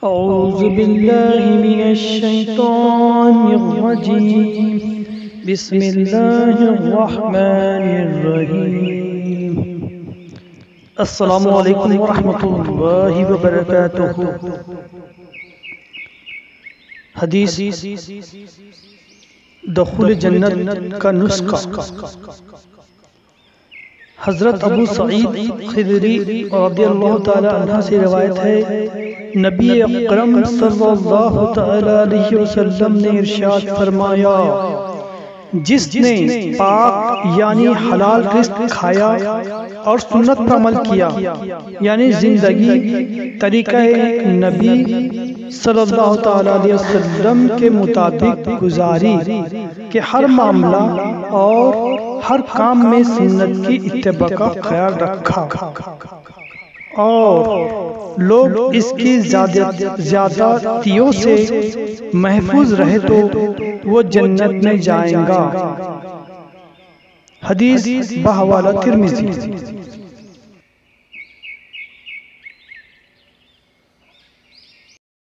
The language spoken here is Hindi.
औज़ु बिल्लाहि मिनश शैतानिर रजीम। बिस्मिल्लाहिर रहमानिर रहीम। अस्सलामु अलैकुम व रहमतुल्लाहि व बरकातुहू। हदीस दुखुल जन्नत का नुस्खा। हज़रत अबू सईद ख़िदरी रज़ियल्लाहु ताला अन्हु से रिवायत है, नबी अकरम सल्लल्लाहु ताला अलैहि वसल्लम ने इरशाद फरमाया, जिसने पाक यानी हलाल रिज़्क़ खाया और सुन्नत पर अमल किया, यानी जिंदगी तरीक़ा नबी सल्लल्लाहु ताला अलैहि वसल्लम के मुताबिक गुजारी कि हर मामला और हर काम में सुन्नत की इत्तिबा का ख्याल रखा और लोग इसकी ज़्यादतियों से महफूज रहे तो वो जन्नत में जाएगा। हदीस बहवाला तिर्मिज़ी।